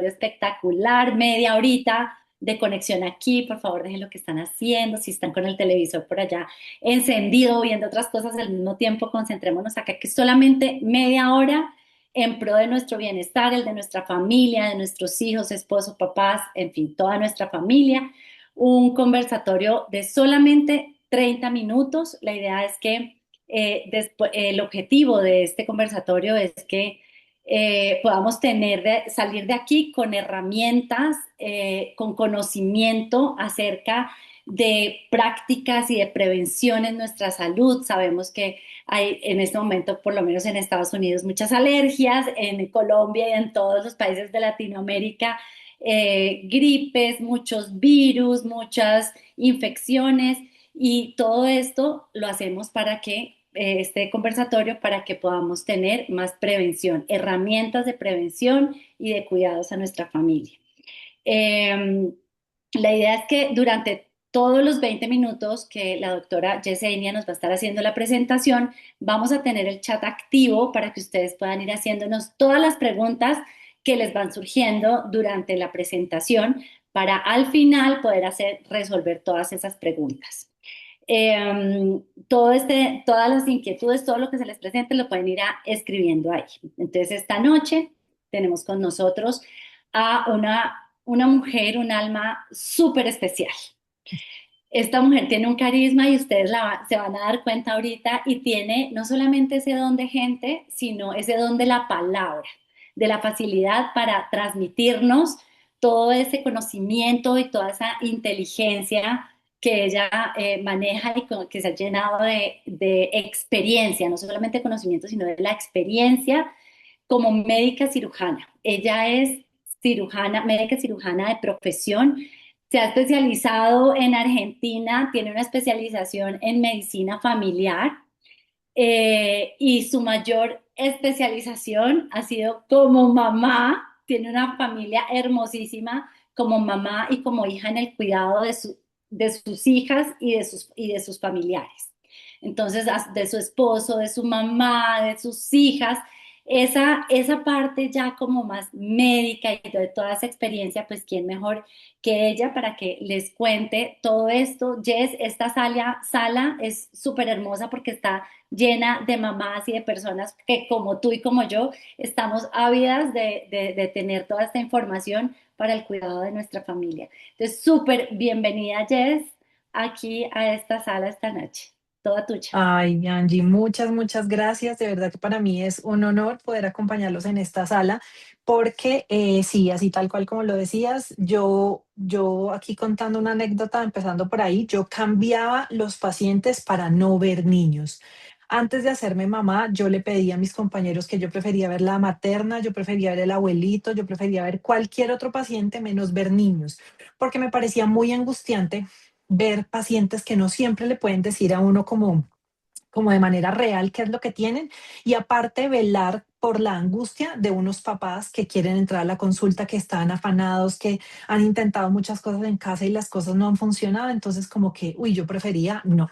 espectacular, media horita de conexión aquí, por favor dejen lo que están haciendo, si están con el televisor por allá encendido, viendo otras cosas al mismo tiempo, concentrémonos acá, que es solamente media hora en pro de nuestro bienestar, el de nuestra familia, de nuestros hijos, esposos, papás, en fin, toda nuestra familia. Un conversatorio de solamente 30 minutos. La idea es que el objetivo de este conversatorio es que podamos salir de aquí con herramientas, con conocimiento acerca de prácticas y de prevención en nuestra salud. Sabemos que hay en este momento, por lo menos en Estados Unidos, muchas alergias, en Colombia y en todos los países de Latinoamérica, gripes, muchos virus, muchas infecciones, y todo esto lo hacemos para que este conversatorio para que podamos tener más prevención, herramientas de prevención y de cuidados a nuestra familia. Eh, la idea es que durante todos los 20 minutos que la doctora Yesenia nos va a estar haciendo la presentación, vamos a tener el chat activo para que ustedes puedan ir haciéndonos todas las preguntas que les van surgiendo durante la presentación para al final poder resolver todas esas preguntas. Todas las inquietudes, todo lo que se les presente, lo pueden ir escribiendo ahí. Entonces, esta noche tenemos con nosotros a una mujer, un alma súper especial. Esta mujer tiene un carisma y ustedes se van a dar cuenta ahorita, y tiene no solamente ese don de gente, sino ese don de la palabra, de la facilidad para transmitirnos todo ese conocimiento y toda esa inteligencia que ella maneja, y que se ha llenado de experiencia, no solamente conocimiento, sino de la experiencia como médica cirujana. Ella es cirujana, médica cirujana de profesión. Se ha especializado en Argentina, tiene una especialización en medicina familiar, y su mayor especialización ha sido como mamá. Tiene una familia hermosísima como mamá y como hija en el cuidado de sus hijas y de sus familiares. Entonces, de su esposo, de su mamá, de sus hijas, esa parte ya como más médica y de toda esa experiencia, pues quién mejor que ella para que les cuente todo esto. Jess, esta sala es súper hermosa porque está llena de mamás y de personas que, como tú y como yo, estamos ávidas de tener toda esta información para el cuidado de nuestra familia. Entonces, súper bienvenida, Jess, aquí a esta sala esta noche. Toda tuya. Ay, Angie, muchas gracias. De verdad que para mí es un honor poder acompañarlos en esta sala, porque sí, así tal cual como lo decías, yo aquí contando una anécdota, empezando por ahí, yo cambiaba los pacientes para no ver niños. Antes de hacerme mamá, yo le pedía a mis compañeros que yo prefería ver la materna, yo prefería ver el abuelito, yo prefería ver cualquier otro paciente menos ver niños, porque me parecía muy angustiante ver pacientes que no siempre le pueden decir a uno como de manera real qué es lo que tienen, y aparte velar por la angustia de unos papás que quieren entrar a la consulta, que están afanados, que han intentado muchas cosas en casa y las cosas no han funcionado. Entonces como que, uy, yo prefería no.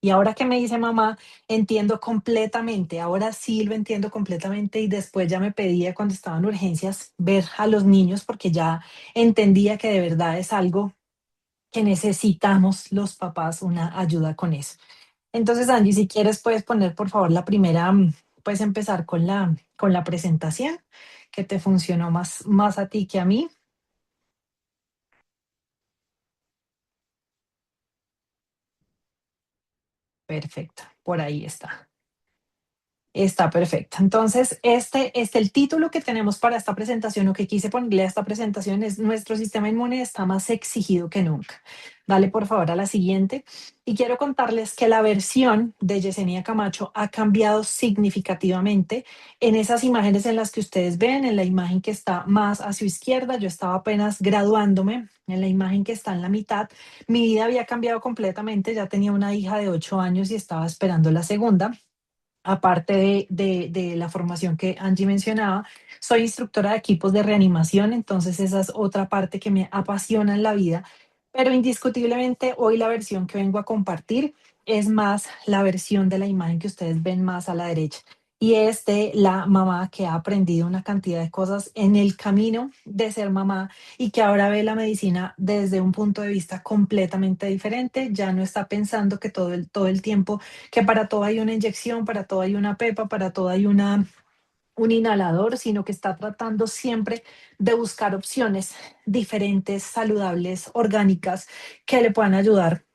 Y ahora que me dice mamá, entiendo completamente, ahora sí lo entiendo completamente, y después ya me pedía cuando estaba en urgencias ver a los niños porque ya entendía que de verdad es algo que necesitamos los papás una ayuda con eso. Entonces, Angie, si quieres, puedes poner por favor la primera, puedes empezar con la presentación, que te funcionó más a ti que a mí. Perfecto, por ahí está. Está perfecto. Entonces, el título que tenemos para esta presentación, o que quise ponerle a esta presentación, es Nuestro sistema inmune está más exigido que nunca. Dale por favor a la siguiente. Y quiero contarles que la versión de Yesenia Camacho ha cambiado significativamente. En esas imágenes en las que ustedes ven, en la imagen que está más a su izquierda, yo estaba apenas graduándome. En la imagen que está en la mitad, mi vida había cambiado completamente. Ya tenía una hija de 8 años y estaba esperando la segunda. Aparte de la formación que Angie mencionaba, soy instructora de equipos de reanimación, entonces esa es otra parte que me apasiona en la vida, pero indiscutiblemente hoy la versión que vengo a compartir es más la versión de la imagen que ustedes ven más a la derecha. y es de la mamá que ha aprendido una cantidad de cosas en el camino de ser mamá y que ahora ve la medicina desde un punto de vista completamente diferente. Ya no está pensando que todo el tiempo, que para todo hay una inyección, para todo hay una pepa, para todo hay un inhalador, sino que está tratando siempre de buscar opciones diferentes, saludables, orgánicas, que le puedan ayudar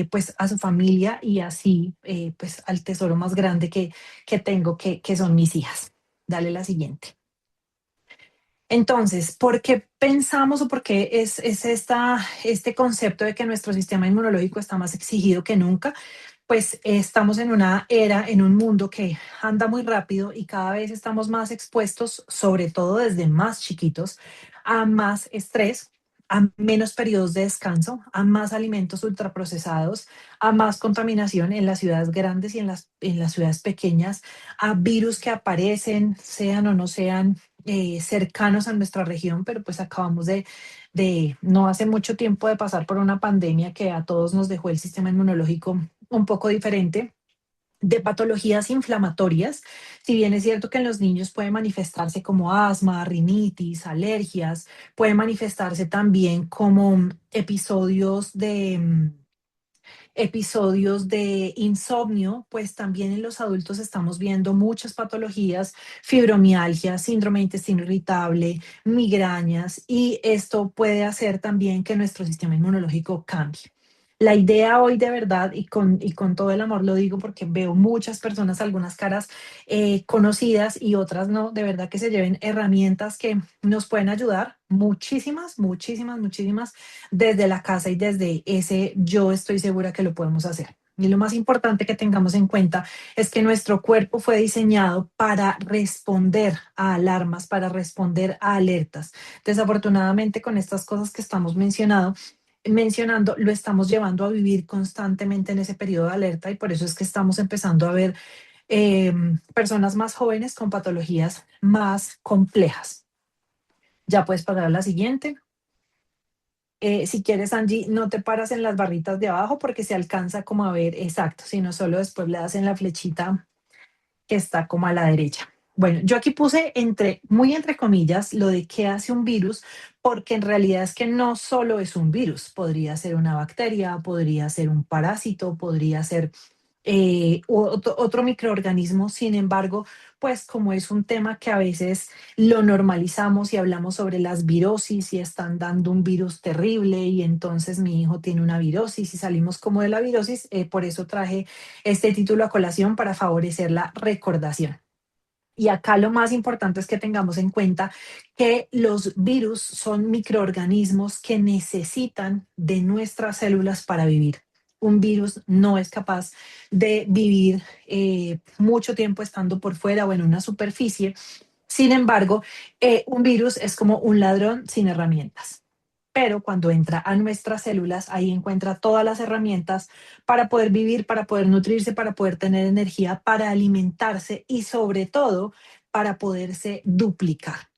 pues a su familia y así pues al tesoro más grande que tengo, que son mis hijas. Dale la siguiente. Entonces, ¿por qué pensamos o por qué este concepto de que nuestro sistema inmunológico está más exigido que nunca? Pues estamos en una era, en un mundo que anda muy rápido y cada vez estamos más expuestos, sobre todo desde más chiquitos, a más estrés, a menos periodos de descanso, a más alimentos ultraprocesados, a más contaminación en las ciudades grandes y en las ciudades pequeñas, a virus que aparecen, sean o no sean cercanos a nuestra región, pero pues acabamos de no hace mucho tiempo de pasar por una pandemia que a todos nos dejó el sistema inmunológico un poco diferente, de patologías inflamatorias. Si bien es cierto que en los niños puede manifestarse como asma, rinitis, alergias, puede manifestarse también como episodios de insomnio, pues también en los adultos estamos viendo muchas patologías, fibromialgia, síndrome de intestino irritable, migrañas, y esto puede hacer también que nuestro sistema inmunológico cambie. La idea hoy de verdad, y con todo el amor lo digo porque veo muchas personas, algunas caras conocidas y otras no, de verdad que se lleven herramientas que nos pueden ayudar, muchísimas, muchísimas, muchísimas, desde la casa y desde ese yo estoy segura que lo podemos hacer. Y lo más importante que tengamos en cuenta es que nuestro cuerpo fue diseñado para responder a alarmas, para responder a alertas. Desafortunadamente, con estas cosas que estamos mencionando, lo estamos llevando a vivir constantemente en ese periodo de alerta y por eso es que estamos empezando a ver personas más jóvenes con patologías más complejas. Ya puedes pasar a la siguiente. Si quieres, Angie, no te paras en las barritas de abajo porque se alcanza como a ver exacto, sino solo después le das en la flechita que está como a la derecha. Bueno, yo aquí puse muy entre comillas lo de qué hace un virus, porque en realidad es que no solo es un virus, podría ser una bacteria, podría ser un parásito, podría ser otro microorganismo. Sin embargo, pues como es un tema que a veces lo normalizamos y hablamos sobre las virosis y están dando un virus terrible y entonces mi hijo tiene una virosis y salimos como de la virosis, por eso traje este título a colación para favorecer la recordación. Y acá lo más importante es que tengamos en cuenta que los virus son microorganismos que necesitan de nuestras células para vivir. Un virus no es capaz de vivir mucho tiempo estando por fuera o en una superficie. Sin embargo, un virus es como un ladrón sin herramientas, pero cuando entra a nuestras células, ahí encuentra todas las herramientas para poder vivir, para poder nutrirse, para poder tener energía, para alimentarse y sobre todo para poderse duplicar.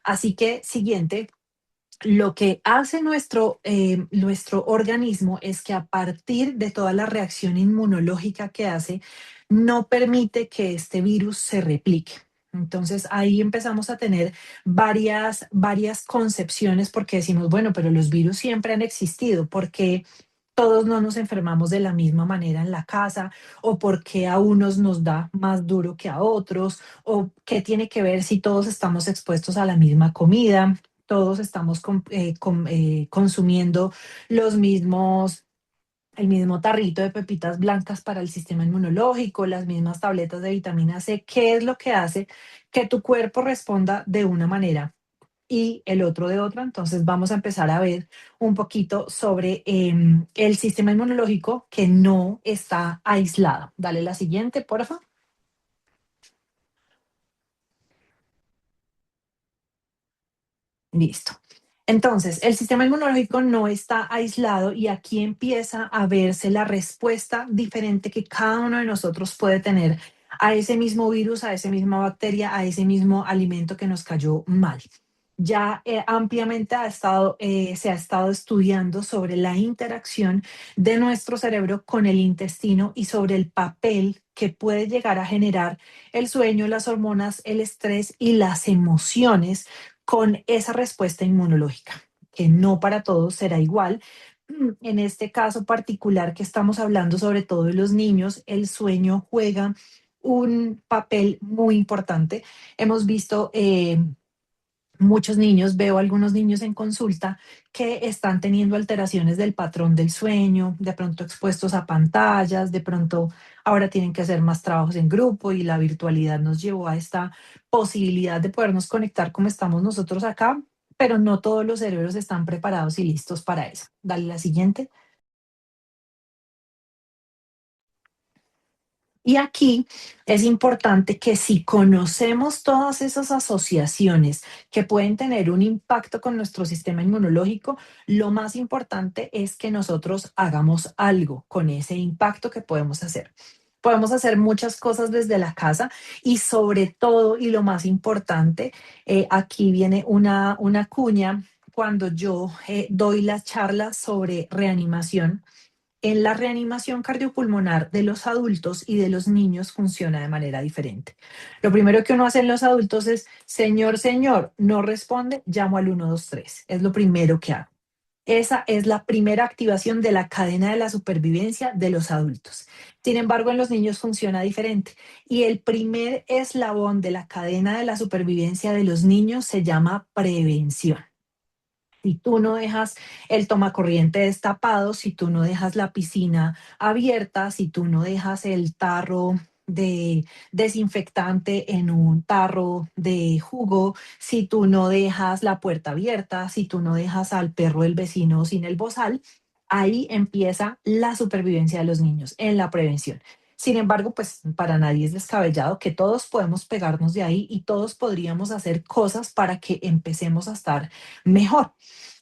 Así que, siguiente, lo que hace nuestro organismo es que a partir de toda la reacción inmunológica que hace, no permite que este virus se replique. Entonces ahí empezamos a tener varias concepciones porque decimos, bueno, pero los virus siempre han existido, porque todos no nos enfermamos de la misma manera en la casa, o porque a unos nos da más duro que a otros, o qué tiene que ver si todos estamos expuestos a la misma comida, todos estamos consumiendo los mismos, el mismo tarrito de pepitas blancas para el sistema inmunológico, las mismas tabletas de vitamina C. ¿Qué es lo que hace que tu cuerpo responda de una manera y el otro de otra? Entonces vamos a empezar a ver un poquito sobre el sistema inmunológico que no está aislado. Dale la siguiente, por favor. Listo. Entonces, el sistema inmunológico no está aislado y aquí empieza a verse la respuesta diferente que cada uno de nosotros puede tener a ese mismo virus, a esa misma bacteria, a ese mismo alimento que nos cayó mal. ya ampliamente se ha estado estudiando sobre la interacción de nuestro cerebro con el intestino y sobre el papel que puede llegar a generar el sueño, las hormonas, el estrés y las emociones con esa respuesta inmunológica, que no para todos será igual. En este caso particular que estamos hablando sobre todo de los niños, el sueño juega un papel muy importante. Hemos visto muchos niños, veo algunos niños en consulta que están teniendo alteraciones del patrón del sueño, de pronto expuestos a pantallas, de pronto ahora tienen que hacer más trabajos en grupo y la virtualidad nos llevó a esta posibilidad de podernos conectar como estamos nosotros acá, pero no todos los cerebros están preparados y listos para eso. Dale la siguiente. Y aquí es importante que si conocemos todas esas asociaciones que pueden tener un impacto con nuestro sistema inmunológico, lo más importante es que nosotros hagamos algo con ese impacto que podemos hacer. Podemos hacer muchas cosas desde la casa y sobre todo, y lo más importante, aquí viene una cuña cuando yo doy las charlas sobre reanimación. En la reanimación cardiopulmonar de los adultos y de los niños funciona de manera diferente. Lo primero que uno hace en los adultos es, señor, señor, no responde, llamo al 123. Es lo primero que hago. Esa es la primera activación de la cadena de la supervivencia de los adultos. Sin embargo, en los niños funciona diferente. Y el primer eslabón de la cadena de la supervivencia de los niños se llama prevención. Si tú no dejas el tomacorriente destapado, si tú no dejas la piscina abierta, si tú no dejas el tarro de desinfectante en un tarro de jugo, si tú no dejas la puerta abierta, si tú no dejas al perro del vecino sin el bozal, ahí empieza la supervivencia de los niños en la prevención. Sin embargo, pues para nadie es descabellado que todos podemos pegarnos de ahí y todos podríamos hacer cosas para que empecemos a estar mejor.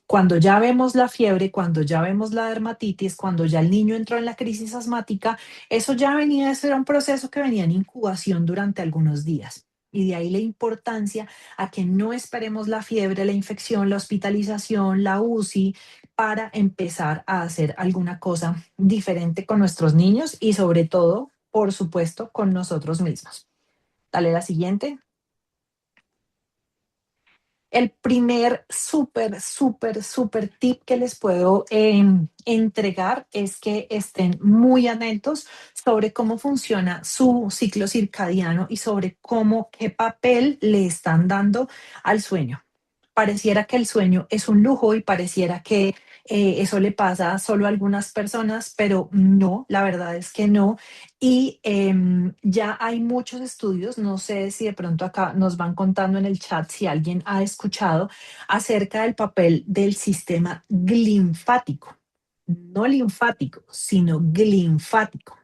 Cuando ya vemos la fiebre, cuando ya vemos la dermatitis, cuando ya el niño entró en la crisis asmática, eso ya venía, eso era un proceso que venía en incubación durante algunos días. Y de ahí la importancia a que no esperemos la fiebre, la infección, la hospitalización, la UCI, para empezar a hacer alguna cosa diferente con nuestros niños y sobre todo, por supuesto, con nosotros mismos. Dale la siguiente. El primer súper, súper, súper tip que les puedo entregar es que estén muy atentos sobre cómo funciona su ciclo circadiano y sobre cómo, qué papel le están dando al sueño. Pareciera que el sueño es un lujo y pareciera que eso le pasa solo a algunas personas, pero no, la verdad es que no. Y ya hay muchos estudios, no sé si de pronto acá nos van contando en el chat si alguien ha escuchado acerca del papel del sistema linfático, no linfático, sino linfático.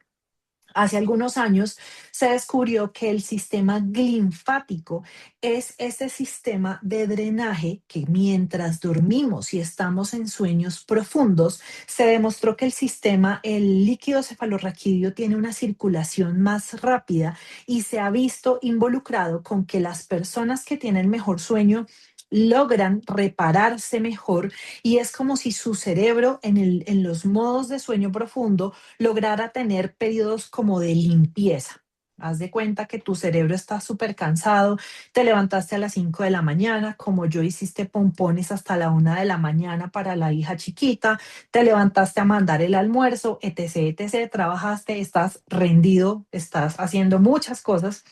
Hace algunos años se descubrió que el sistema linfático es ese sistema de drenaje que mientras dormimos y estamos en sueños profundos, se demostró que el sistema, el líquido cefalorraquídeo tiene una circulación más rápida y se ha visto involucrado con que las personas que tienen mejor sueño logran repararse mejor y es como si su cerebro en los modos de sueño profundo lograra tener periodos como de limpieza. Haz de cuenta que tu cerebro está súper cansado, te levantaste a las 5 de la mañana, como yo hiciste pompones hasta la 1 de la mañana para la hija chiquita, te levantaste a mandar el almuerzo, etc., etc., trabajaste, estás rendido, estás haciendo muchas cosas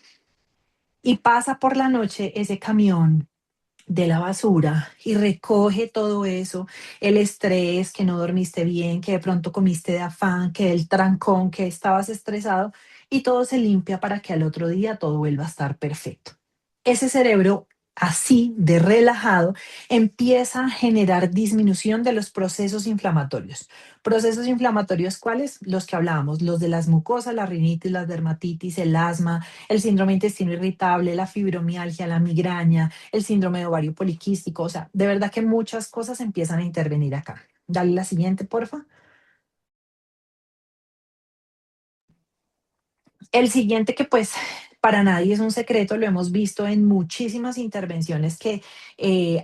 y pasa por la noche ese camión de la basura y recoge todo eso, el estrés, que no dormiste bien, que de pronto comiste de afán, que el trancón, que estabas estresado y todo se limpia para que al otro día todo vuelva a estar perfecto. Ese cerebro así de relajado empieza a generar disminución de los procesos inflamatorios. Procesos inflamatorios, ¿cuáles? Los que hablábamos, los de las mucosas, la rinitis, la dermatitis, el asma, el síndrome de intestino irritable, la fibromialgia, la migraña, el síndrome de ovario poliquístico, o sea, de verdad que muchas cosas empiezan a intervenir acá. Dale la siguiente, porfa. El siguiente que pues para nadie es un secreto, lo hemos visto en muchísimas intervenciones que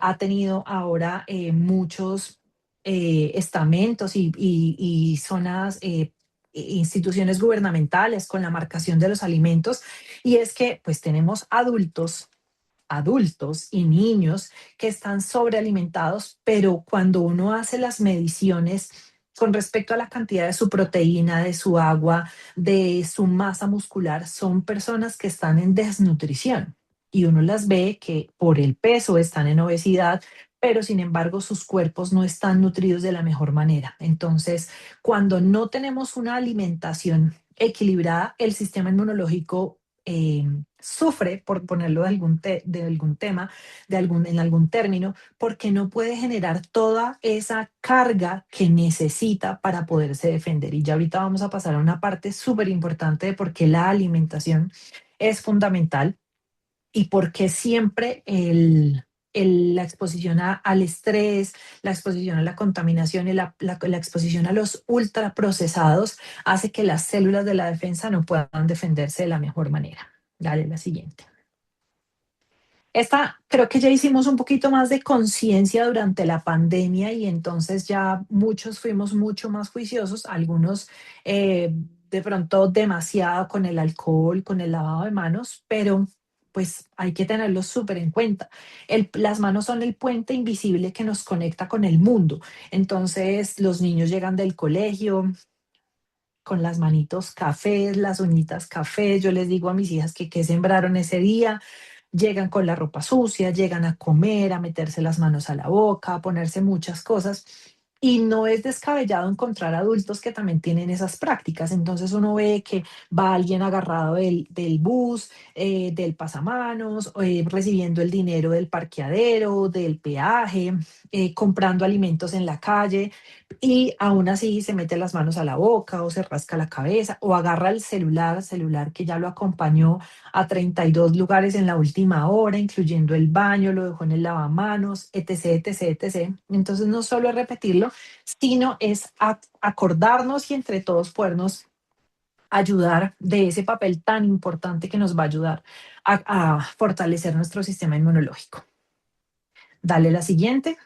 ha tenido ahora muchos estamentos y zonas, instituciones gubernamentales con la marcación de los alimentos, y es que pues tenemos adultos y niños que están sobrealimentados, pero cuando uno hace las mediciones con respecto a la cantidad de su proteína, de su agua, de su masa muscular, son personas que están en desnutrición y uno las ve que por el peso están en obesidad, pero sin embargo sus cuerpos no están nutridos de la mejor manera. Entonces, cuando no tenemos una alimentación equilibrada, el sistema inmunológico sufre, por ponerlo de algún tema, en algún término, porque no puede generar toda esa carga que necesita para poderse defender. Y ya ahorita vamos a pasar a una parte súper importante de por qué la alimentación es fundamental y por qué siempre la exposición al estrés, la exposición a la contaminación y la exposición a los ultraprocesados hace que las células de la defensa no puedan defenderse de la mejor manera. Dale la siguiente. Esta creo que ya hicimos un poquito más de conciencia durante la pandemia y entonces ya muchos fuimos mucho más juiciosos, algunos de pronto demasiado con el alcohol, con el lavado de manos, pero pues hay que tenerlo súper en cuenta. Las manos son el puente invisible que nos conecta con el mundo. Entonces los niños llegan del colegio con las manitos cafés, las uñitas cafés. Yo les digo a mis hijas que qué sembraron ese día. Llegan con la ropa sucia, llegan a comer, a meterse las manos a la boca, a ponerse muchas cosas. Y no es descabellado encontrar adultos que también tienen esas prácticas. Entonces uno ve que va alguien agarrado del bus, del pasamanos, recibiendo el dinero del parqueadero, del peaje, comprando alimentos en la calle y aún así se mete las manos a la boca o se rasca la cabeza o agarra el celular que ya lo acompañó a 32 lugares en la última hora, incluyendo el baño, lo dejó en el lavamanos, etc., etc., etc. Entonces no solo es repetirlo, sino es acordarnos y entre todos podernos ayudar de ese papel tan importante que nos va a ayudar a fortalecer nuestro sistema inmunológico. Dale la siguiente.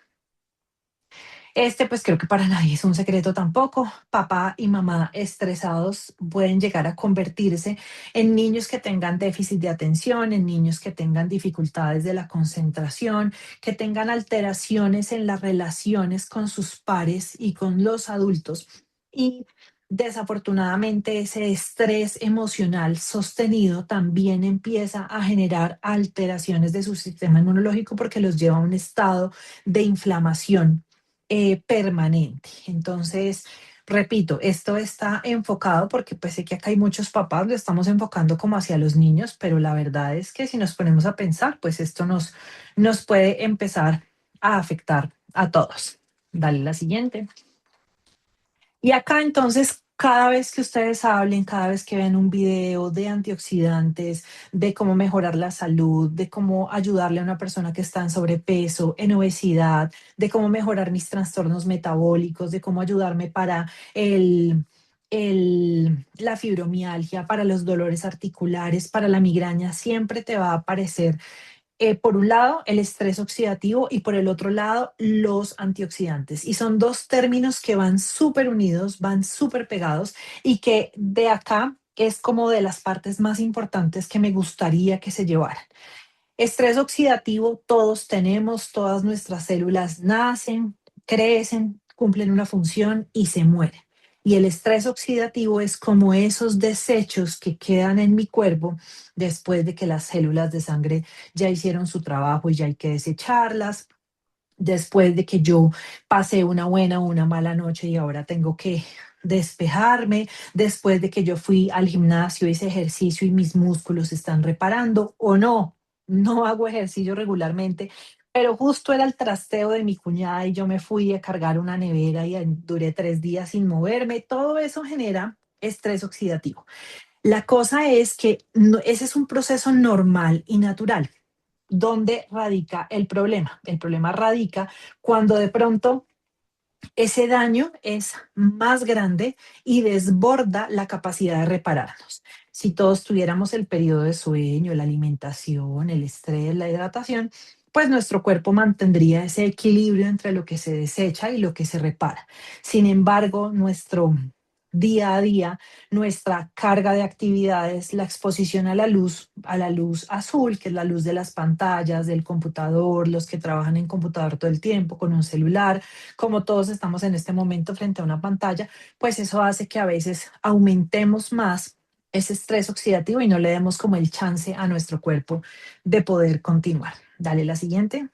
Pues creo que para nadie es un secreto tampoco. Papá y mamá estresados pueden llegar a convertirse en niños que tengan déficit de atención, en niños que tengan dificultades de la concentración, que tengan alteraciones en las relaciones con sus pares y con los adultos. Y desafortunadamente ese estrés emocional sostenido también empieza a generar alteraciones de su sistema inmunológico porque los lleva a un estado de inflamación permanente. Entonces, repito, esto está enfocado porque pues sé que acá hay muchos papás, lo estamos enfocando como hacia los niños, pero la verdad es que si nos ponemos a pensar, pues esto nos puede empezar a afectar a todos. Dale la siguiente. Y acá entonces, cada vez que ustedes hablen, cada vez que ven un video de antioxidantes, de cómo mejorar la salud, de cómo ayudarle a una persona que está en sobrepeso, en obesidad, de cómo mejorar mis trastornos metabólicos, de cómo ayudarme para la fibromialgia, para los dolores articulares, para la migraña, siempre te va a aparecer por un lado, el estrés oxidativo y por el otro lado, los antioxidantes. Y son dos términos que van súper unidos, van súper pegados y que de acá es como de las partes más importantes que me gustaría que se llevaran. Estrés oxidativo, todos tenemos, todas nuestras células nacen, crecen, cumplen una función y se mueren. Y el estrés oxidativo es como esos desechos que quedan en mi cuerpo después de que las células de sangre ya hicieron su trabajo y ya hay que desecharlas, después de que yo pasé una buena o una mala noche y ahora tengo que despejarme, después de que yo fui al gimnasio, hice ejercicio y mis músculos se están reparando o no, no hago ejercicio regularmente, pero justo era el trasteo de mi cuñada y yo me fui a cargar una nevera y duré 3 días sin moverme. Todo eso genera estrés oxidativo. La cosa es que ese es un proceso normal y natural. ¿Dónde radica el problema? El problema radica cuando de pronto ese daño es más grande y desborda la capacidad de repararnos. Si todos tuviéramos el periodo de sueño, la alimentación, el estrés, la hidratación, pues nuestro cuerpo mantendría ese equilibrio entre lo que se desecha y lo que se repara. Sin embargo, nuestro día a día, nuestra carga de actividades, la exposición a la luz azul, que es la luz de las pantallas, del computador, los que trabajan en computador todo el tiempo, con un celular, como todos estamos en este momento frente a una pantalla, pues eso hace que a veces aumentemos más ese estrés oxidativo y no le demos como el chance a nuestro cuerpo de poder continuar. Dale la siguiente.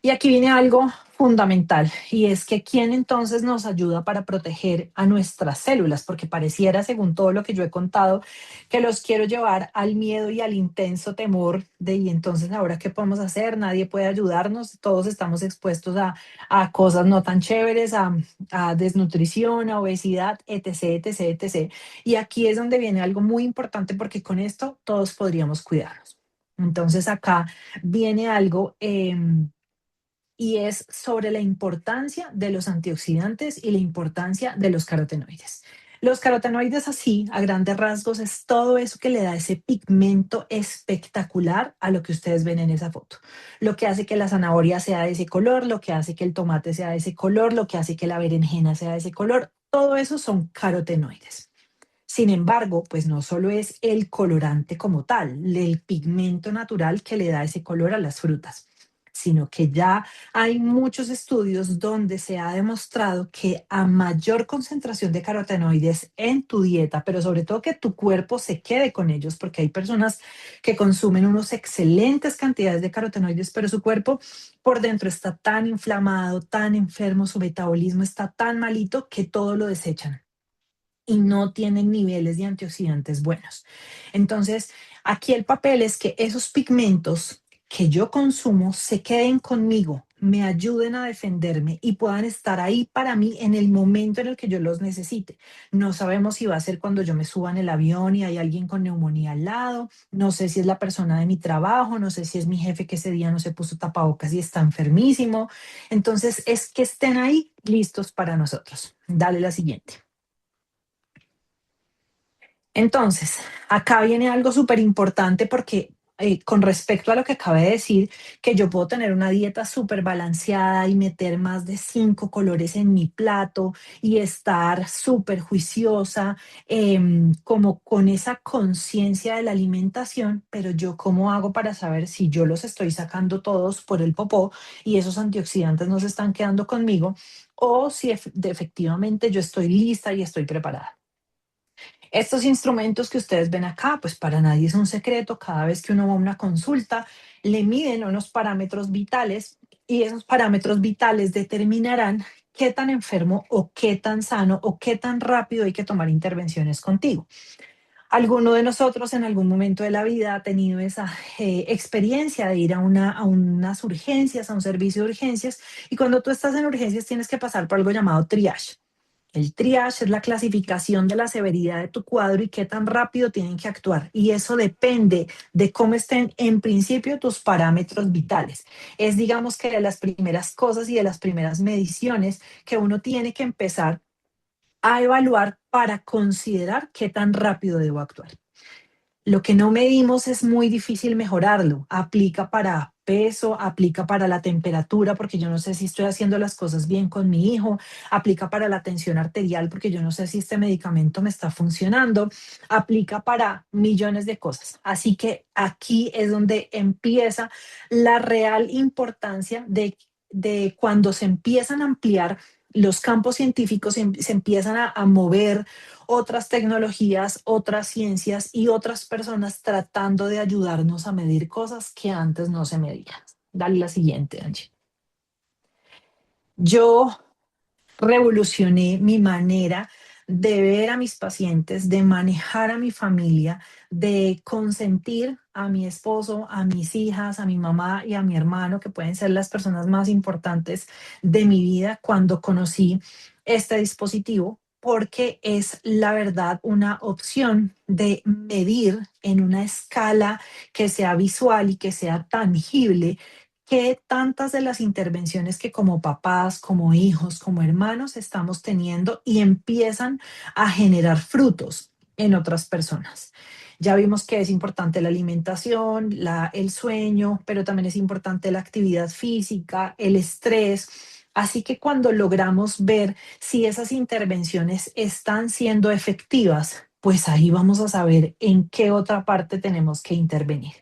Y aquí viene algo fundamental y es que quién entonces nos ayuda para proteger a nuestras células, porque pareciera, según todo lo que yo he contado, que los quiero llevar al miedo y al intenso temor de y entonces ahora qué podemos hacer, nadie puede ayudarnos, todos estamos expuestos a cosas no tan chéveres, a desnutrición, a obesidad, etc., etc., etc. Y aquí es donde viene algo muy importante porque con esto todos podríamos cuidarnos. Entonces acá viene algo y es sobre la importancia de los antioxidantes y la importancia de los carotenoides. Los carotenoides así, a grandes rasgos, es todo eso que le da ese pigmento espectacular a lo que ustedes ven en esa foto. Lo que hace que la zanahoria sea de ese color, lo que hace que el tomate sea de ese color, lo que hace que la berenjena sea de ese color, todo eso son carotenoides. Sin embargo, pues no solo es el colorante como tal, el pigmento natural que le da ese color a las frutas, sino que ya hay muchos estudios donde se ha demostrado que a mayor concentración de carotenoides en tu dieta, pero sobre todo que tu cuerpo se quede con ellos, porque hay personas que consumen unos excelentes cantidades de carotenoides, pero su cuerpo por dentro está tan inflamado, tan enfermo, su metabolismo está tan malito que todo lo desechan y no tienen niveles de antioxidantes buenos. Entonces, aquí el papel es que esos pigmentos que yo consumo se queden conmigo, me ayuden a defenderme y puedan estar ahí para mí en el momento en el que yo los necesite. No sabemos si va a ser cuando yo me suba en el avión y hay alguien con neumonía al lado, no sé si es la persona de mi trabajo, no sé si es mi jefe que ese día no se puso tapabocas y está enfermísimo. Entonces, es que estén ahí listos para nosotros. Dale la siguiente. Entonces, acá viene algo súper importante porque con respecto a lo que acabé de decir, que yo puedo tener una dieta súper balanceada y meter más de 5 colores en mi plato y estar súper juiciosa, como con esa conciencia de la alimentación, pero yo cómo hago para saber si yo los estoy sacando todos por el popó y esos antioxidantes no se están quedando conmigo o si efectivamente yo estoy lista y estoy preparada. Estos instrumentos que ustedes ven acá, pues para nadie es un secreto. Cada vez que uno va a una consulta, le miden unos parámetros vitales y esos parámetros vitales determinarán qué tan enfermo o qué tan sano o qué tan rápido hay que tomar intervenciones contigo. Alguno de nosotros en algún momento de la vida ha tenido esa experiencia de ir a unas urgencias, a un servicio de urgencias, y cuando tú estás en urgencias tienes que pasar por algo llamado triage. El triage es la clasificación de la severidad de tu cuadro y qué tan rápido tienen que actuar. Y eso depende de cómo estén en principio tus parámetros vitales. Es digamos que de las primeras cosas y de las primeras mediciones que uno tiene que empezar a evaluar para considerar qué tan rápido debo actuar. Lo que no medimos es muy difícil mejorarlo. Aplica para peso, aplica para la temperatura, porque yo no sé si estoy haciendo las cosas bien con mi hijo, aplica para la tensión arterial, porque yo no sé si este medicamento me está funcionando, aplica para millones de cosas. Así que aquí es donde empieza la real importancia de cuando se empiezan a ampliar los campos científicos, se empiezan a mover otras tecnologías, otras ciencias y otras personas tratando de ayudarnos a medir cosas que antes no se medían. Dale la siguiente, Angie. Yo revolucioné mi manera de ver a mis pacientes, de manejar a mi familia, de consentir a mi esposo, a mis hijas, a mi mamá y a mi hermano, que pueden ser las personas más importantes de mi vida cuando conocí este dispositivo, porque es la verdad una opción de medir en una escala que sea visual y que sea tangible qué tantas de las intervenciones que como papás, como hijos, como hermanos estamos teniendo y empiezan a generar frutos. en otras personas. Ya vimos que es importante la alimentación, el sueño, pero también es importante la actividad física, el estrés. Así que cuando logramos ver si esas intervenciones están siendo efectivas, pues ahí vamos a saber en qué otra parte tenemos que intervenir.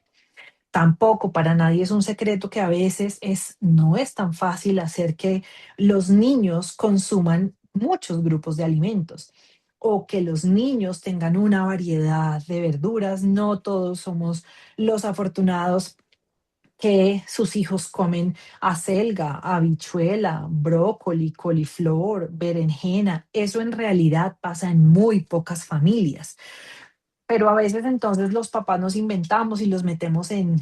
Tampoco para nadie es un secreto que a veces no es tan fácil hacer que los niños consuman muchos grupos de alimentos o que los niños tengan una variedad de verduras. No todos somos los afortunados que sus hijos comen acelga, habichuela, brócoli, coliflor, berenjena. Eso en realidad pasa en muy pocas familias. Pero a veces entonces los papás nos inventamos y los metemos en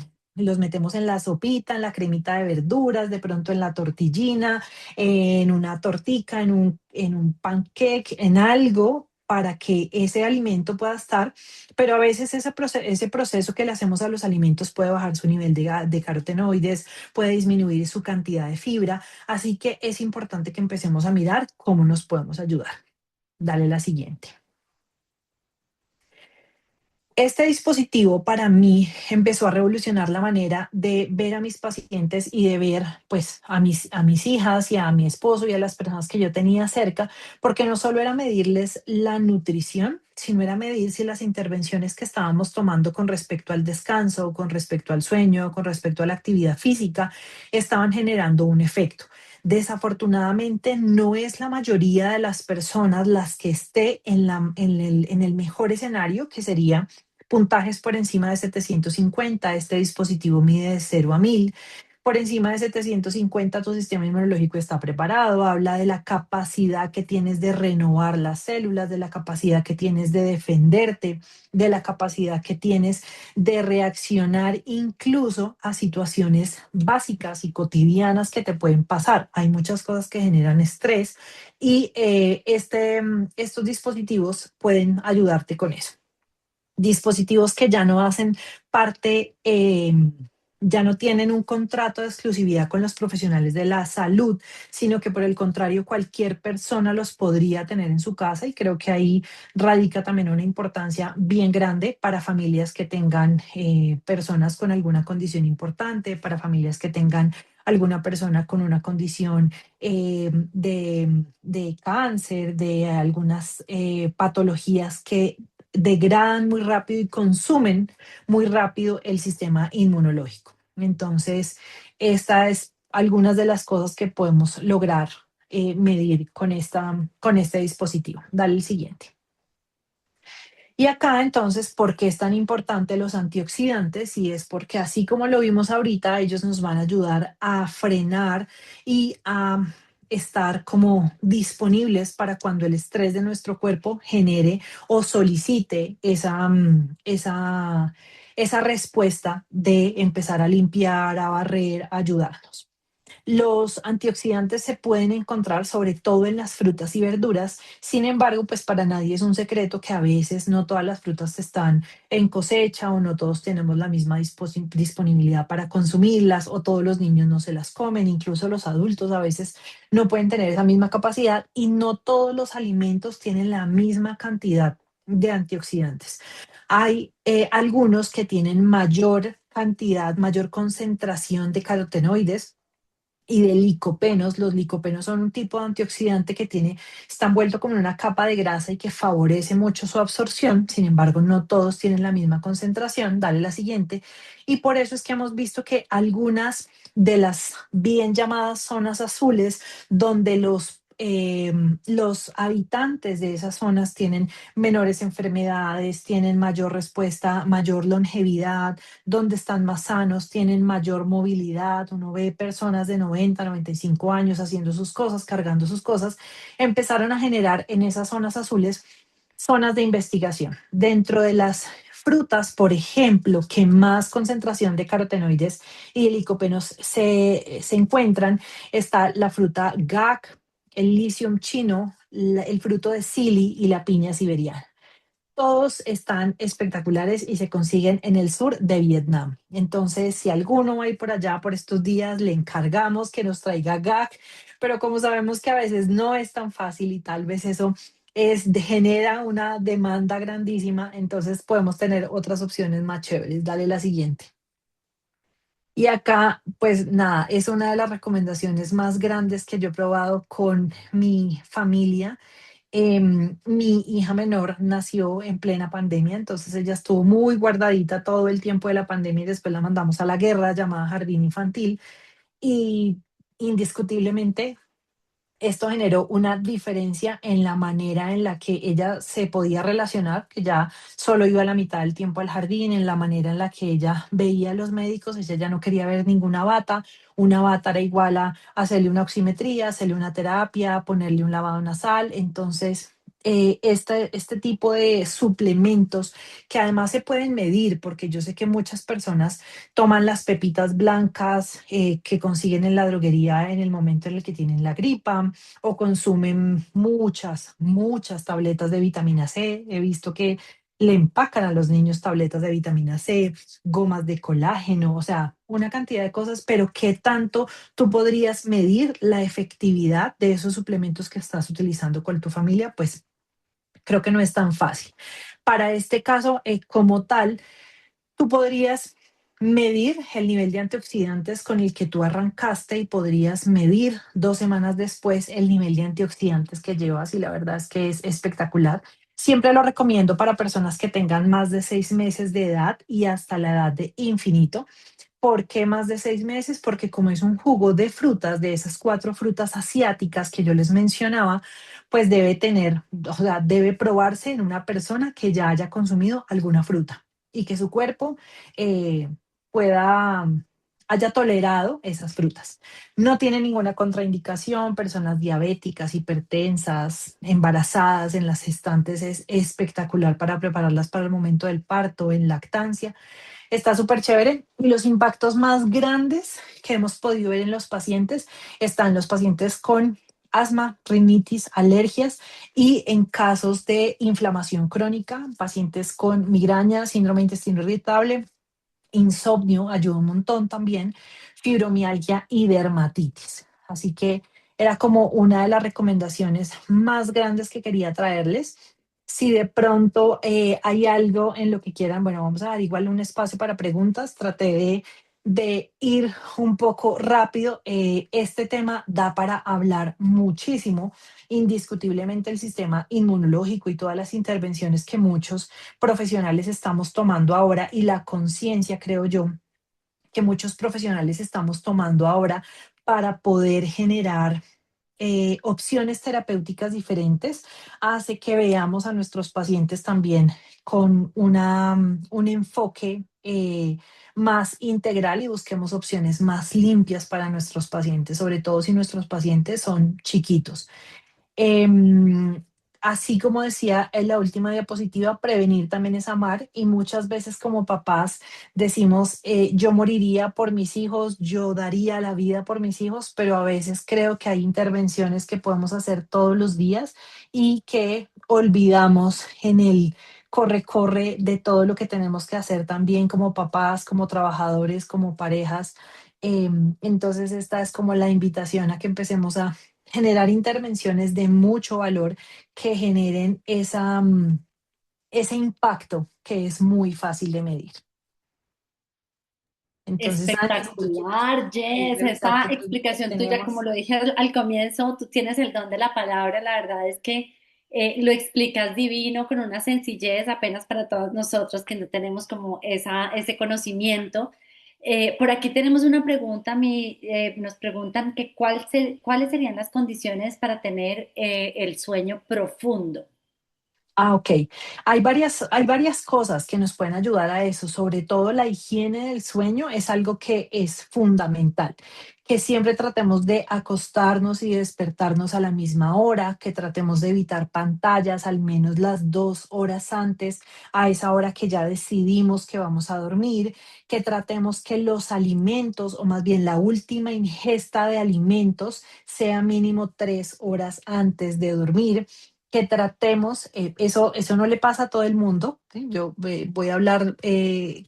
la sopita, en la cremita de verduras, de pronto en la tortillina, en una tortica, en un pancake, en algo para que ese alimento pueda estar, pero a veces ese proceso que le hacemos a los alimentos puede bajar su nivel de carotenoides, puede disminuir su cantidad de fibra, así que es importante que empecemos a mirar cómo nos podemos ayudar. Dale la siguiente. Este dispositivo para mí empezó a revolucionar la manera de ver a mis pacientes y de ver pues a mis hijas y a mi esposo y a las personas que yo tenía cerca, porque no solo era medirles la nutrición, sino era medir si las intervenciones que estábamos tomando con respecto al descanso, con respecto al sueño, con respecto a la actividad física, estaban generando un efecto. Desafortunadamente, no es la mayoría de las personas las que esté en el mejor escenario, que sería puntajes por encima de 750. Este dispositivo mide de 0 a 1000. Por encima de 750 tu sistema inmunológico está preparado. Habla de la capacidad que tienes de renovar las células, de la capacidad que tienes de defenderte, de la capacidad que tienes de reaccionar incluso a situaciones básicas y cotidianas que te pueden pasar. Hay muchas cosas que generan estrés y estos dispositivos pueden ayudarte con eso. Dispositivos que ya no hacen parte, ya no tienen un contrato de exclusividad con los profesionales de la salud, sino que por el contrario cualquier persona los podría tener en su casa, y creo que ahí radica también una importancia bien grande para familias que tengan personas con alguna condición importante, para familias que tengan alguna persona con una condición de cáncer, de algunas patologías que degradan muy rápido y consumen muy rápido el sistema inmunológico. Entonces, esta es algunas de las cosas que podemos lograr medir con este dispositivo. Dale el siguiente. Y acá entonces, ¿por qué es tan importante los antioxidantes? Y es porque así como lo vimos ahorita, ellos nos van a ayudar a frenar y a estar como disponibles para cuando el estrés de nuestro cuerpo genere o solicite esa respuesta de empezar a limpiar, a barrer, a ayudarnos. Los antioxidantes se pueden encontrar sobre todo en las frutas y verduras. Sin embargo, pues para nadie es un secreto que a veces no todas las frutas están en cosecha o no todos tenemos la misma disponibilidad para consumirlas, o todos los niños no se las comen, incluso los adultos a veces no pueden tener esa misma capacidad, y no todos los alimentos tienen la misma cantidad de antioxidantes. Hay algunos que tienen mayor cantidad, mayor concentración de carotenoides y de licopenos. Los licopenos son un tipo de antioxidante que está envuelto como en una capa de grasa y que favorece mucho su absorción. Sin embargo, no todos tienen la misma concentración. Dale la siguiente. Y por eso es que hemos visto que algunas de las bien llamadas zonas azules, donde los habitantes de esas zonas tienen menores enfermedades, tienen mayor respuesta, mayor longevidad, donde están más sanos, tienen mayor movilidad. Uno ve personas de 90, 95 años haciendo sus cosas, cargando sus cosas. Empezaron a generar en esas zonas azules zonas de investigación. Dentro de las frutas, por ejemplo, que más concentración de carotenoides y de licopenos se encuentran, está la fruta GAC, el lisium chino, el fruto de Sili y la piña siberiana. Todos están espectaculares y se consiguen en el sur de Vietnam. Entonces, si alguno va a ir por allá por estos días, le encargamos que nos traiga GAC, pero como sabemos que a veces no es tan fácil y tal vez eso genera una demanda grandísima, entonces podemos tener otras opciones más chéveres. Dale la siguiente. Y acá, pues nada, es una de las recomendaciones más grandes que yo he probado con mi familia. Mi hija menor nació en plena pandemia, entonces ella estuvo muy guardadita todo el tiempo de la pandemia y después la mandamos a la guerra llamada jardín infantil y indiscutiblemente esto generó una diferencia en la manera en la que ella se podía relacionar, que ya solo iba la mitad del tiempo al jardín, en la manera en la que ella veía a los médicos, ella ya no quería ver ninguna bata, una bata era igual a hacerle una oximetría, hacerle una terapia, ponerle un lavado nasal, entonces este tipo de suplementos que además se pueden medir, porque yo sé que muchas personas toman las pepitas blancas que consiguen en la droguería en el momento en el que tienen la gripa, o consumen muchas tabletas de vitamina C. He visto que le empacan a los niños tabletas de vitamina C, gomas de colágeno, o sea, una cantidad de cosas, pero ¿qué tanto tú podrías medir la efectividad de esos suplementos que estás utilizando con tu familia? Pues creo que no es tan fácil. Para este caso, como tal, tú podrías medir el nivel de antioxidantes con el que tú arrancaste y podrías medir 2 semanas después el nivel de antioxidantes que llevas y la verdad es que es espectacular. Siempre lo recomiendo para personas que tengan más de 6 meses de edad y hasta la edad de infinito. ¿Por qué más de 6 meses? Porque como es un jugo de frutas, de esas 4 frutas asiáticas que yo les mencionaba, pues debe tener, o sea, debe probarse en una persona que ya haya consumido alguna fruta y que su cuerpo eh, pueda, haya tolerado esas frutas. No tiene ninguna contraindicación, personas diabéticas, hipertensas, embarazadas, en las gestantes es espectacular para prepararlas para el momento del parto, en lactancia. Está súper chévere y los impactos más grandes que hemos podido ver en los pacientes están los pacientes con asma, rinitis, alergias y en casos de inflamación crónica, pacientes con migraña, síndrome de intestino irritable, insomnio, ayuda un montón también, fibromialgia y dermatitis. Así que era como una de las recomendaciones más grandes que quería traerles. Si de pronto hay algo en lo que quieran, bueno, vamos a dar igual un espacio para preguntas. Traté de ir un poco rápido. Este tema da para hablar muchísimo. Indiscutiblemente el sistema inmunológico y todas las intervenciones que muchos profesionales estamos tomando ahora y la conciencia, creo yo, que muchos profesionales estamos tomando ahora para poder generar opciones terapéuticas diferentes, hace que veamos a nuestros pacientes también con un enfoque más integral y busquemos opciones más limpias para nuestros pacientes, sobre todo si nuestros pacientes son chiquitos. Em, Así como decía en la última diapositiva, prevenir también es amar y muchas veces como papás decimos, yo moriría por mis hijos, yo daría la vida por mis hijos, pero a veces creo que hay intervenciones que podemos hacer todos los días y que olvidamos en el corre-corre de todo lo que tenemos que hacer también como papás, como trabajadores, como parejas. Entonces esta es como la invitación a que empecemos a generar intervenciones de mucho valor que generen ese impacto que es muy fácil de medir. Entonces, Ana, si tú quieres Espectacular, Jess. revisar Esa qué preguntas explicación tuya, como tenemos. lo dije al comienzo, tú tienes el don de la palabra. La verdad es que lo explicas divino, con una sencillez apenas para todos nosotros que no tenemos como ese conocimiento. Por aquí tenemos una pregunta, nos preguntan que cuáles serían las condiciones para tener el sueño profundo. Ok. Hay varias cosas que nos pueden ayudar a eso, sobre todo la higiene del sueño es algo que es fundamental, que siempre tratemos de acostarnos y despertarnos a la misma hora, que tratemos de evitar pantallas al menos las 2 horas antes, a esa hora que ya decidimos que vamos a dormir, que tratemos que los alimentos, o más bien la última ingesta de alimentos, sea mínimo 3 horas antes de dormir, que tratemos, eso no le pasa a todo el mundo, ¿sí? Yo voy a hablar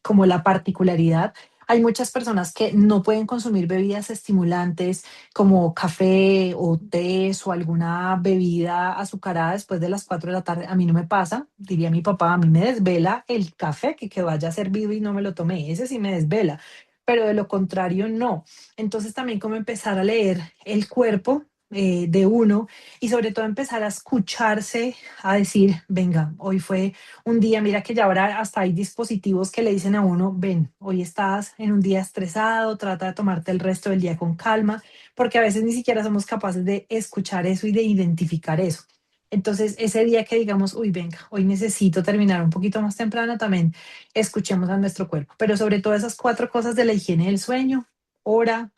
como la particularidad. Hay muchas personas que no pueden consumir bebidas estimulantes como café o tés o alguna bebida azucarada después de las 4 de la tarde. A mí no me pasa, diría mi papá, a mí me desvela el café que vaya servido y no me lo tomé, ese sí me desvela, pero de lo contrario no. Entonces también como empezar a leer el cuerpo de uno y sobre todo empezar a escucharse, a decir, venga, hoy fue un día, mira que ya ahora hasta hay dispositivos que le dicen a uno, ven, hoy estás en un día estresado, trata de tomarte el resto del día con calma, porque a veces ni siquiera somos capaces de escuchar eso y de identificar eso. Entonces, ese día que digamos, uy, venga, hoy necesito terminar un poquito más temprano, también escuchemos a nuestro cuerpo. Pero sobre todo esas cuatro cosas de la higiene del sueño, hora,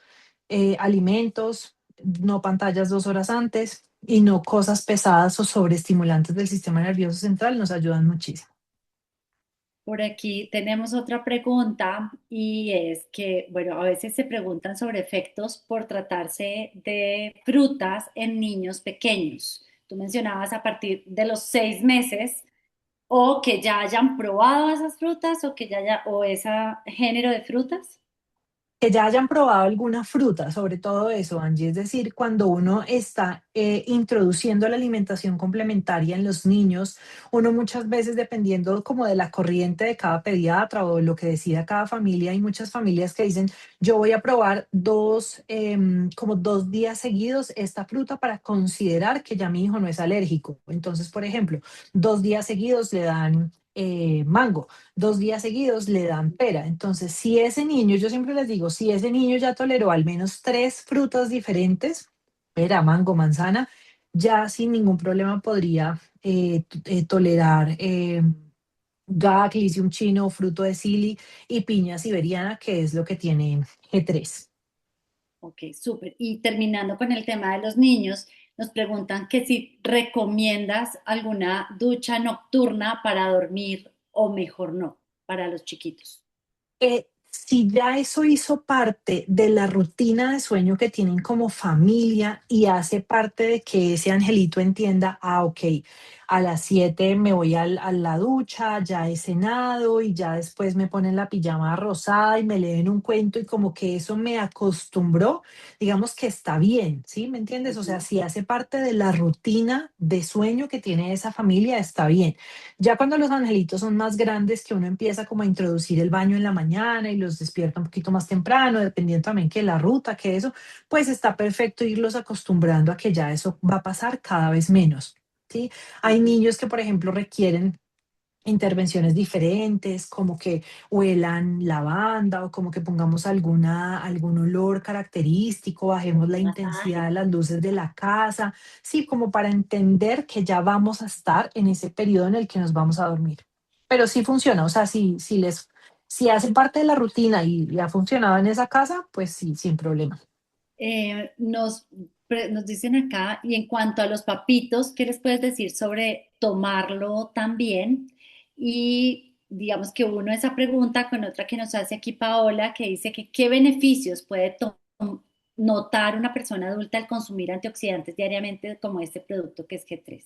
alimentos, no pantallas 2 horas antes y no cosas pesadas o sobreestimulantes del sistema nervioso central nos ayudan muchísimo. Por aquí tenemos otra pregunta y es que, bueno, a veces se preguntan sobre efectos por tratarse de frutas en niños pequeños. Tú mencionabas a partir de los 6 meses o que ya hayan probado esas frutas o que ya haya, o ese género de frutas. Que ya hayan probado alguna fruta, sobre todo eso, Angie, es decir, cuando uno está introduciendo la alimentación complementaria en los niños, uno muchas veces, dependiendo como de la corriente de cada pediatra o lo que decida cada familia, hay muchas familias que dicen, yo voy a probar como 2 días seguidos esta fruta para considerar que ya mi hijo no es alérgico. Entonces, por ejemplo, 2 días seguidos le dan mango, 2 días seguidos le dan pera. Entonces, si ese niño, yo siempre les digo, si ese niño ya toleró al menos 3 frutas diferentes, pera, mango, manzana, ya sin ningún problema podría tolerar Licium chino, fruto de sili y piña siberiana, que es lo que tiene G3. Ok, súper. Y terminando con el tema de los niños, nos preguntan que si recomiendas alguna ducha nocturna para dormir o mejor no, para los chiquitos. Si ya eso hizo parte de la rutina de sueño que tienen como familia y hace parte de que ese angelito entienda, ok, a las 7 me voy a la ducha, ya he cenado y ya después me ponen la pijama rosada y me leen un cuento y como que eso me acostumbró, digamos que está bien, ¿sí? ¿Me entiendes? O sea, Ujú. si hace parte de la rutina de sueño que tiene esa familia, está bien. Ya cuando los angelitos son más grandes, que uno empieza como a introducir el baño en la mañana y los despierta un poquito más temprano, dependiendo también que la ruta, que eso, pues está perfecto irlos acostumbrando a que ya eso va a pasar cada vez menos, ¿sí? Hay Ujú. niños que, por ejemplo, requieren intervenciones diferentes, como que huelan lavanda o como que pongamos algún olor característico, bajemos la intensidad Masaje. de las luces de la casa, sí, como para entender que ya vamos a estar en ese periodo en el que nos vamos a dormir. Pero sí funciona, o sea, si hace parte de la rutina y ha funcionado en esa casa, pues sí, sin problema. Nos dicen acá, y en cuanto a los papitos, ¿qué les puedes decir sobre tomarlo también? Y digamos que uno esa pregunta con otra que nos hace aquí Paola, que dice que qué beneficios puede notar una persona adulta al consumir antioxidantes diariamente como este producto que es G3.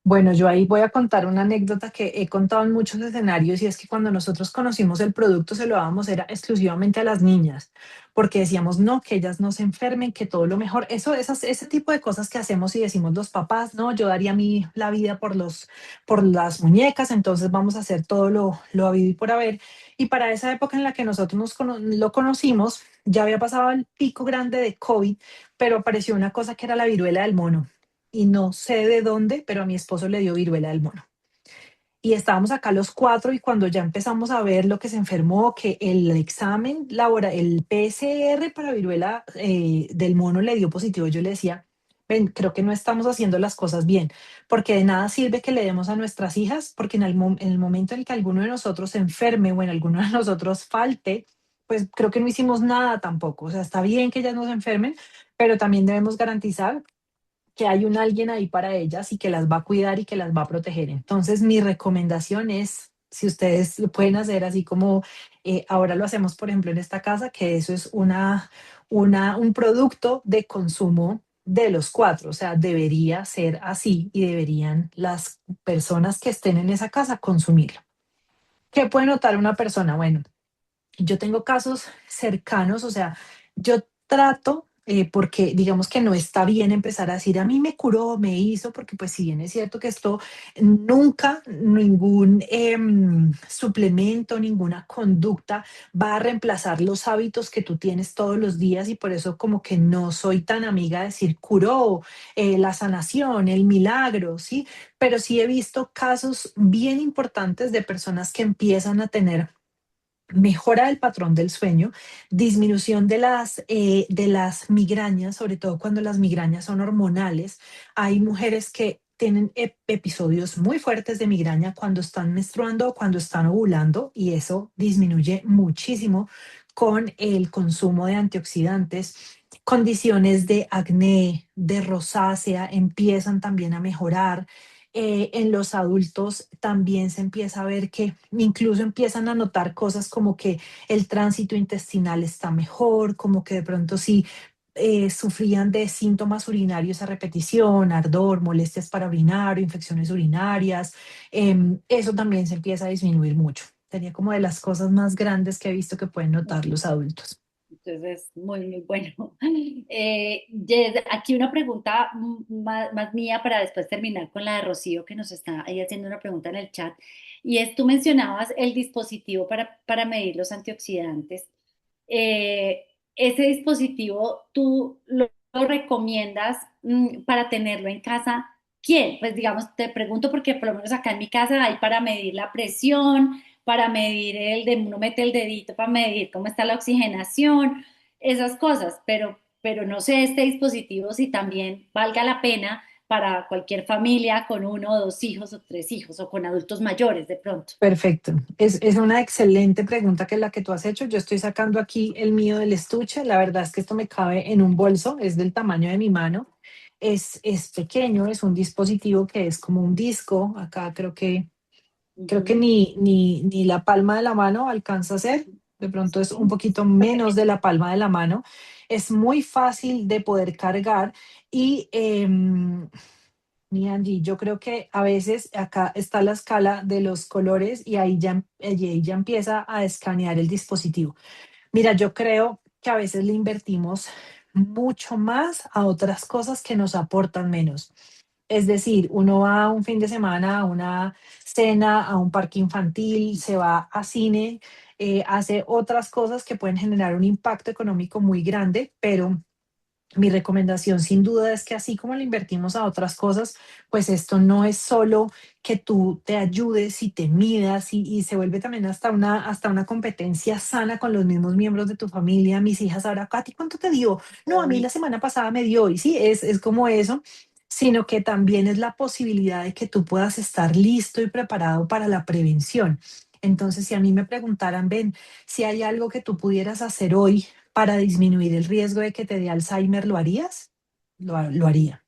Bueno, yo ahí voy a contar una anécdota que he contado en muchos escenarios y es que cuando nosotros conocimos el producto se lo dábamos era exclusivamente a las niñas, porque decíamos no, que ellas no se enfermen, que todo lo mejor. Ese tipo de cosas que hacemos y decimos los papás, no, yo daría la vida por las muñecas, entonces vamos a hacer todo lo habido y por haber. Y para esa época en la que nosotros lo conocimos, ya había pasado el pico grande de COVID, pero apareció una cosa que era la viruela del mono y no sé de dónde, pero a mi esposo le dio viruela del mono. Y estábamos acá los cuatro y cuando ya empezamos a ver lo que se enfermó, que el examen, el PCR para viruela del mono le dio positivo, yo le decía, ven, creo que no estamos haciendo las cosas bien, porque de nada sirve que le demos a nuestras hijas, porque en el momento en que alguno de nosotros se enferme o en alguno de nosotros falte, pues creo que no hicimos nada tampoco. O sea, está bien que ellas no se enfermen, pero también debemos garantizar que hay un alguien ahí para ellas y que las va a cuidar y que las va a proteger. Entonces, mi recomendación es, si ustedes lo pueden hacer así como ahora lo hacemos, por ejemplo, en esta casa, que eso es un producto de consumo de los cuatro, o sea, debería ser así y deberían las personas que estén en esa casa consumirlo. ¿Qué puede notar una persona? Bueno, yo tengo casos cercanos, o sea, yo trato, porque digamos que no está bien empezar a decir, a mí me curó, me hizo, porque pues si bien es cierto que esto nunca, ningún suplemento, ninguna conducta va a reemplazar los hábitos que tú tienes todos los días y por eso como que no soy tan amiga de decir curó, la sanación, el milagro, ¿sí? Pero sí he visto casos bien importantes de personas que empiezan a tener mejora del patrón del sueño, disminución de las migrañas, sobre todo cuando las migrañas son hormonales. Hay mujeres que tienen episodios muy fuertes de migraña cuando están menstruando o cuando están ovulando y eso disminuye muchísimo con el consumo de antioxidantes. Condiciones de acné, de rosácea empiezan también a mejorar. En los adultos también se empieza a ver que incluso empiezan a notar cosas como que el tránsito intestinal está mejor, como que de pronto sí sufrían de síntomas urinarios a repetición, ardor, molestias para orinar o infecciones urinarias. Eso también se empieza a disminuir mucho. Sería como de las cosas más grandes que he visto que pueden notar los adultos. Entonces, muy, muy bueno. Jess, aquí una pregunta más mía para después terminar con la de Rocío, que nos está ahí haciendo una pregunta en el chat. Y es, tú mencionabas el dispositivo para medir los antioxidantes. Eh, ese dispositivo, ¿tú lo recomiendas para tenerlo en casa? ¿Quién? Pues digamos, te pregunto porque por lo menos acá en mi casa hay para medir la presión, para medir uno mete el dedito para medir cómo está la oxigenación, esas cosas, pero no sé este dispositivo si también valga la pena para cualquier familia con uno o dos hijos o tres hijos o con adultos mayores de pronto. Perfecto. Es una excelente pregunta que la que tú has hecho. Yo estoy sacando aquí el mío del estuche. La verdad es que esto me cabe en un bolso, es del tamaño de mi mano. Es pequeño, es un dispositivo que es como un disco. Acá creo que Ujú. ni la palma de la mano alcanza a ser. De pronto es un Sí, poquito súper menos pequeño. de la palma de la mano. Es muy fácil de poder cargar y mi Angie, yo creo que a veces acá está la escala de los colores y ahí ya empieza a escanear el dispositivo. Mira, yo creo que a veces le invertimos mucho más a otras cosas que nos aportan menos. Es decir, uno va un fin de semana a una cena, a un parque infantil, se va a cine, hace otras cosas que pueden generar un impacto económico muy grande, pero mi recomendación sin duda es que así como le invertimos a otras cosas, pues esto no es solo que tú te ayudes y te midas y se vuelve también hasta una competencia sana con los mismos miembros de tu familia. Mis hijas ahora, Katy, ¿cuánto te dio? No, a mí la semana pasada me dio y sí, es como eso, sino que también es la posibilidad de que tú puedas estar listo y preparado para la prevención. Entonces, si a mí me preguntaran, ven, si hay algo que tú pudieras hacer hoy para disminuir el riesgo de que te dé Alzheimer, ¿lo harías? Lo haría.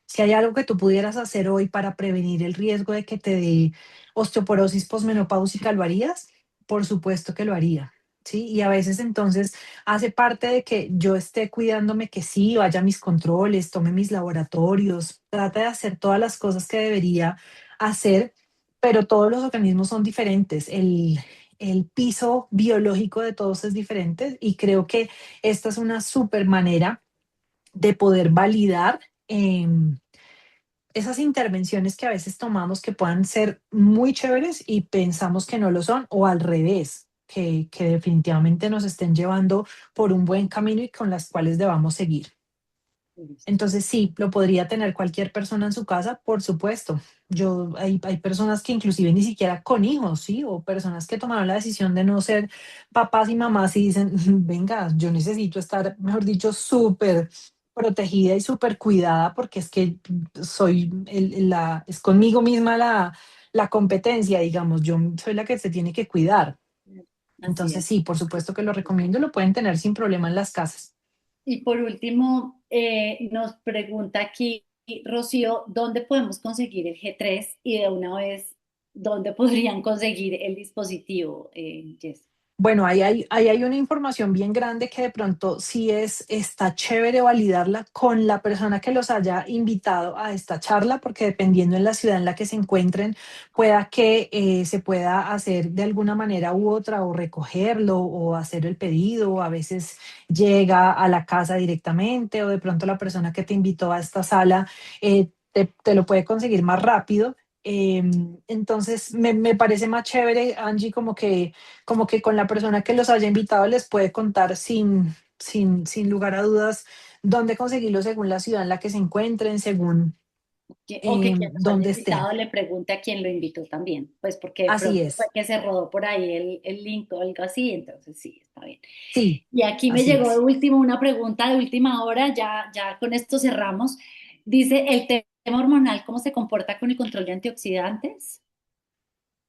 Si hay algo que tú pudieras hacer hoy para prevenir el riesgo de que te dé osteoporosis posmenopáusica, ¿lo harías? Por supuesto que lo haría. ¿Sí? Y a veces entonces hace parte de que yo esté cuidándome que sí, vaya a mis controles, tome mis laboratorios, trate de hacer todas las cosas que debería hacer, pero todos los organismos son diferentes. El piso biológico de todos es diferente y creo que esta es una súper manera de poder validar esas intervenciones que a veces tomamos que puedan ser muy chéveres y pensamos que no lo son, o al revés, que definitivamente nos estén llevando por un buen camino y con las cuales debamos seguir. Listo. Entonces sí, lo podría tener cualquier persona en su casa, por supuesto. Hay personas que inclusive ni siquiera con hijos, ¿sí? O personas que tomaron la decisión de no ser papás y mamás y dicen, venga, yo necesito estar, mejor dicho, súper protegida y súper cuidada porque es que soy es conmigo misma la competencia, digamos, yo soy la que se tiene que cuidar. Así Entonces es. sí, por supuesto que lo recomiendo, lo pueden tener sin problema en las casas. Y por último, nos pregunta aquí Rocío, ¿dónde podemos conseguir el G3? Y de una vez, ¿dónde podrían conseguir el dispositivo, Jess? Bueno, ahí hay una información bien grande que de pronto sí está chévere validarla con la persona que los haya invitado a esta charla, porque dependiendo en la ciudad en la que se encuentren, pueda que se pueda hacer de alguna manera u otra, o recogerlo, o hacer el pedido, o a veces llega a la casa directamente, o de pronto la persona que te invitó a esta sala te lo puede conseguir más rápido. Entonces, me parece más chévere, Angie, como que con la persona que los haya invitado les puede contar sin lugar a dudas dónde conseguirlo según la ciudad en la que se encuentren, según O que quien los haya dónde estén. invitado le pregunte a quien lo invitó también, pues porque de Así pronto fue es. que se rodó por ahí el link o algo así, entonces sí, está bien. Sí, Y aquí me así llegó de es. último una pregunta de última hora, ya con esto cerramos. Dice, ¿el tema hormonal cómo se comporta con el control de antioxidantes?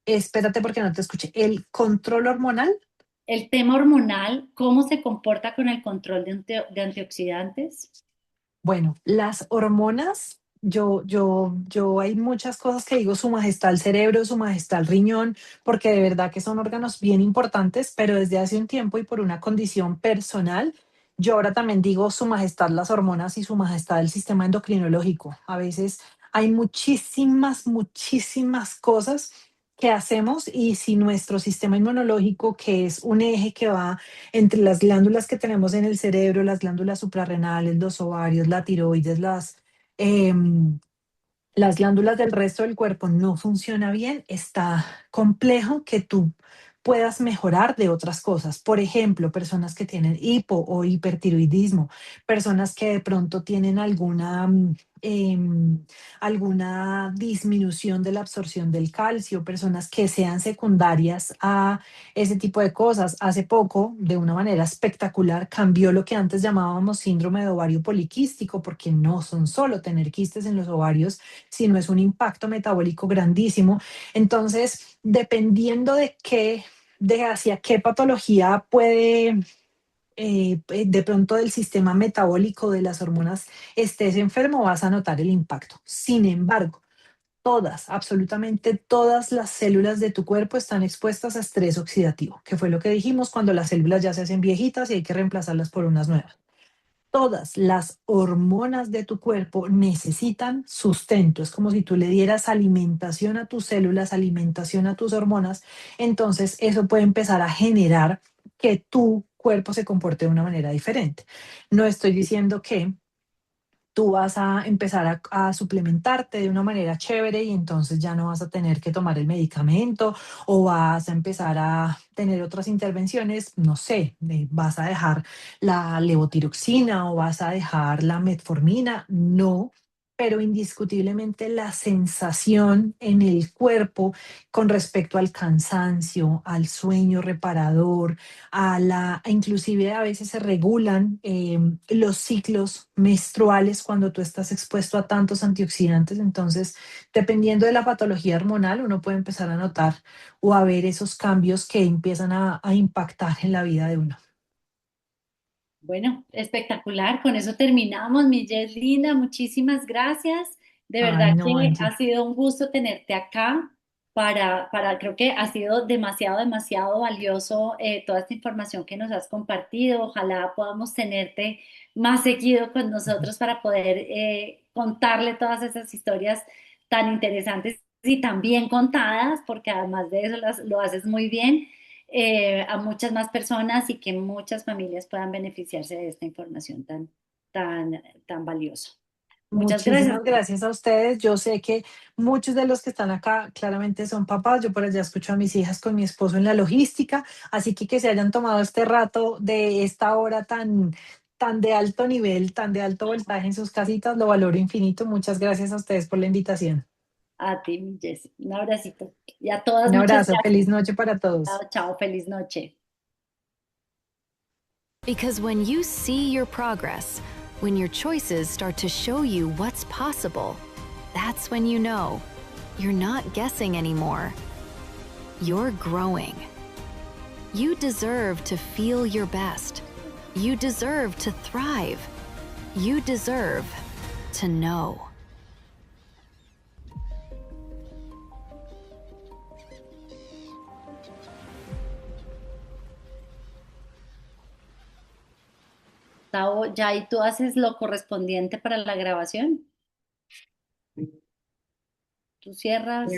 Espérate porque no te escuché. ¿El control hormonal? ¿El tema hormonal cómo se comporta con el control de antioxidantes? Bueno, las hormonas, yo hay muchas cosas que digo, su majestad el cerebro, su majestad el riñón, porque de verdad que son órganos bien importantes, pero desde hace un tiempo y por una condición personal, yo ahora también digo su majestad las hormonas y su majestad el sistema endocrinológico. A veces hay muchísimas cosas que hacemos y si nuestro sistema inmunológico, que es un eje que va entre las glándulas que tenemos en el cerebro, las glándulas suprarrenales, los ovarios, la tiroides, em, las glándulas del resto del cuerpo no funciona bien, está complejo que tú puedas mejorar de otras cosas. Por ejemplo, personas que tienen hipo o hipertiroidismo, personas que de pronto tienen alguna disminución de la absorción del calcio, personas que sean secundarias a ese tipo de cosas. Hace poco, de una manera espectacular, cambió lo que antes llamábamos síndrome de ovario poliquístico, porque no son solo tener quistes en los ovarios, sino es un impacto metabólico grandísimo. Entonces, dependiendo de hacia qué patología puede, de pronto del sistema metabólico de las hormonas estés enfermo, vas a notar el impacto. Sin embargo, absolutamente todas las células de tu cuerpo están expuestas a estrés oxidativo, que fue lo que dijimos cuando las células ya se hacen viejitas y hay que reemplazarlas por unas nuevas. Todas las hormonas de tu cuerpo necesitan sustento. Es como si tú le dieras alimentación a tus células, alimentación a tus hormonas. Entonces, eso puede empezar a generar que tu cuerpo se comporte de una manera diferente. No estoy diciendo que tú vas a empezar a suplementarte de una manera chévere y entonces ya no vas a tener que tomar el medicamento o vas a empezar a tener otras intervenciones, no sé, vas a dejar la levotiroxina o vas a dejar la metformina, no, pero indiscutiblemente la sensación en el cuerpo con respecto al cansancio, al sueño reparador, inclusive a veces se regulan los ciclos menstruales cuando tú estás expuesto a tantos antioxidantes. Entonces, dependiendo de la patología hormonal, uno puede empezar a notar o a ver esos cambios que empiezan a impactar en la vida de uno. Bueno, espectacular. Con eso terminamos, mi Jess linda. Muchísimas gracias. De Ay, verdad no, que Angie. ha sido un gusto tenerte acá creo que ha sido demasiado valioso toda esta información que nos has compartido. Ojalá podamos tenerte más seguido con nosotros para poder contarle todas esas historias tan interesantes y tan bien contadas, porque además de eso lo haces muy bien a muchas más personas y que muchas familias puedan beneficiarse de esta información tan valiosa. Muchas gracias. Muchísimas gracias a ustedes. Yo sé que muchos de los que están acá claramente son papás. Yo por allá escucho a mis hijas con mi esposo en la logística, así que se hayan tomado este rato de esta hora tan de alto nivel, tan de alto voltaje en sus casitas, lo valoro infinito. Muchas gracias a ustedes por la invitación. A ti, mi Jessy. Un abracito. Y a todas, Un muchas abrazo, feliz gracias. noche para todos. Chao, chao. Feliz noche. Because when you see your progress, when your choices start to show you what's possible, that's when you know you're not guessing anymore. You're growing. You deserve to feel your best. You deserve to thrive. You deserve to know. Gustavo, ya y tú haces lo correspondiente para la grabación. Tú cierras.